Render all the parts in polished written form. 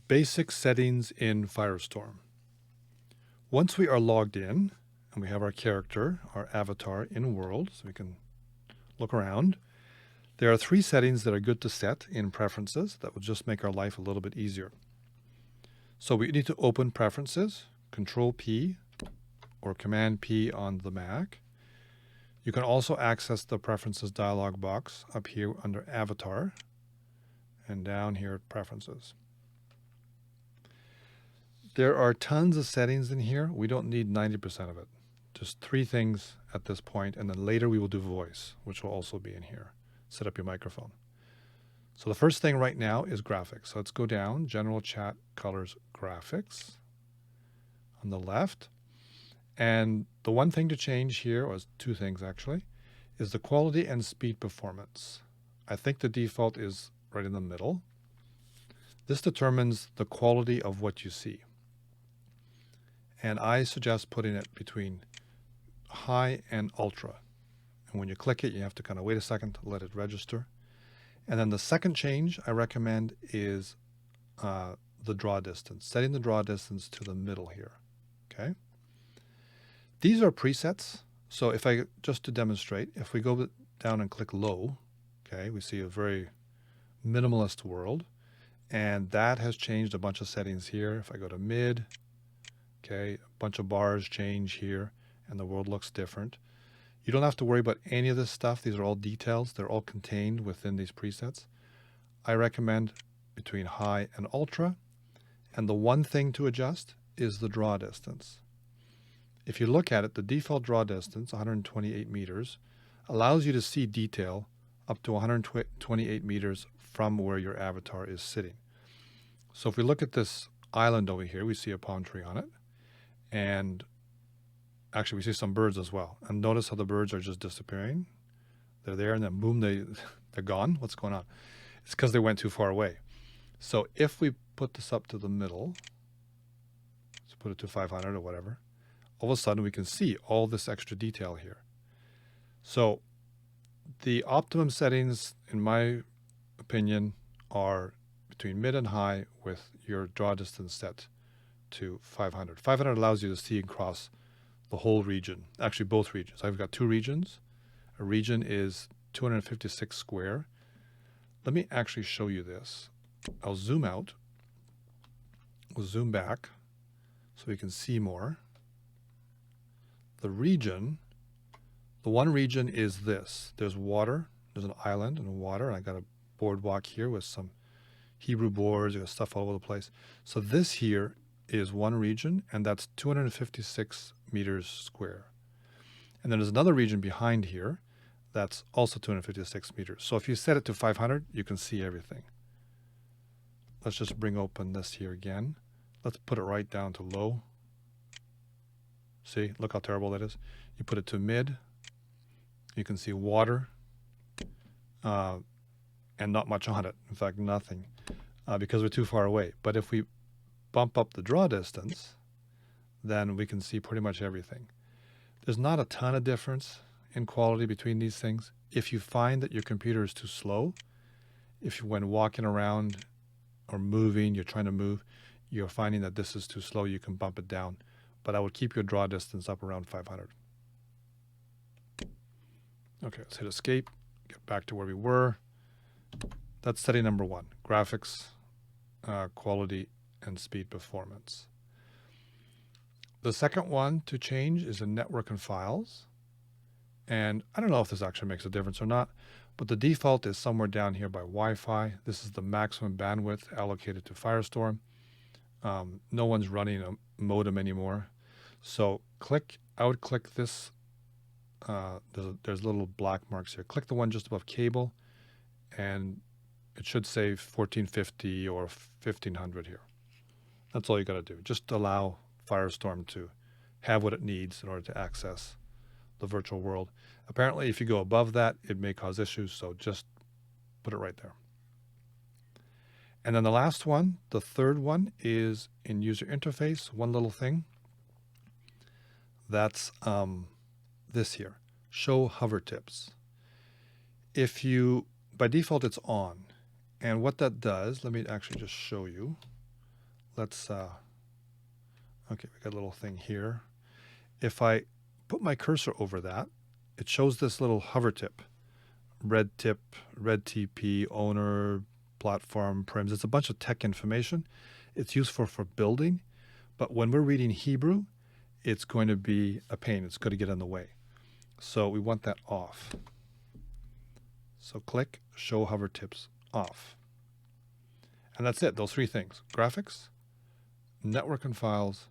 Basic settings in Firestorm. Once we are logged in and we have our character, our avatar in world, so we can look around, there are 3 settings that are good to set in preferences that will just make our life a little bit easier. So we need to open preferences, Control P or Command P on the Mac. You can also access the preferences dialog box up here under Avatar and down here at Preferences. There are tons of settings in here. We don't need 90% of it. Just 3 things at this point, and then later we will do voice, which will also be in here. Set up your microphone. So the first thing right now is graphics. So let's go down, General Chat, Colors, Graphics on the left. And the one thing to change here, or 2 things actually, is the quality and speed performance. I think the default is right in the middle. This determines the quality of what you see. And I suggest putting it between high and ultra. And when you click it, you have to kind of wait a second to let it register. And then the second change I recommend is the draw distance, setting the draw distance to the middle here. Okay. These are presets. So if I, just to demonstrate, if we go down and click low, okay, we see a very minimalist world. And that has changed a bunch of settings here. If I go to mid, okay, a bunch of bars change here, and the world looks different. You don't have to worry about any of this stuff. These are all details. They're all contained within these presets. I recommend between high and ultra. And the one thing to adjust is the draw distance. If you look at it, the default draw distance, 128 meters, allows you to see detail up to 128 meters from where your avatar is sitting. So if we look at this island over here, we see a palm tree on it. And actually, we see some birds as well. And notice how the birds are just disappearing. They're there, and then boom, they're gone. What's going on? It's because they went too far away. So if we put this up to the middle, let's put it to 500 or whatever, all of a sudden we can see all this extra detail here. So the optimum settings, in my opinion, are between mid and high with your draw distance set to 500. 500 allows you to see across the whole region, actually both regions. I've got 2 regions. A region is 256 square. Let me actually show you this. I'll zoom out. We'll zoom back so we can see more. The region, the one region is this. There's water. There's an island and water. And I got a boardwalk here with some Hebrew boards. I got stuff all over the place. So this here is one region, and that's 256 meters square. And then there's another region behind here that's also 256 meters. So if you set it to 500, you can see everything. Let's just bring open this here again. Let's put it right down to low. See, look how terrible that is. You put it to mid, you can see water, and not much on it. In fact, nothing, because we're too far away. But if we bump up the draw distance, then we can see pretty much everything. There's not a ton of difference in quality between these things. If you find that your computer is too slow, when walking around or moving, you're trying to move, you're finding that this is too slow, you can bump it down. But I would keep your draw distance up around 500. Okay, let's hit escape, get back to where we were. That's setting number 1, graphics, quality, and speed performance. The second one to change is in network and files. And I don't know if this actually makes a difference or not, but the default is somewhere down here by Wi-Fi. This is the maximum bandwidth allocated to Firestorm. No one's running a modem anymore. So I would click this. There's little black marks here. Click the one just above cable, and it should say 1450 or 1500 here. That's all you got to do. Just allow Firestorm to have what it needs in order to access the virtual world. Apparently, if you go above that, it may cause issues, so just put it right there. And then the last one, the third one, is in user interface, one little thing. That's this here, show hover tips. By default, it's on. And what that does, let me actually just show you. let's, okay, we got a little thing here. If I put my cursor over that, it shows this little hover tip, red tip, red TP, owner, platform, prims. It's a bunch of tech information. It's useful for building, but when we're reading Hebrew, it's going to be a pain. It's going to get in the way. So we want that off. So click Show Hover Tips Off. And that's it, those three things: graphics, network and files,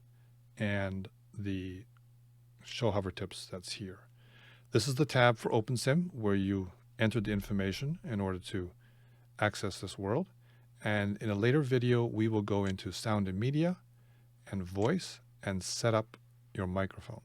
and the Show Hover Tips that's here. This is the tab for OpenSim where you enter the information in order to access this world. And in a later video, we will go into sound and media and voice and set up your microphone.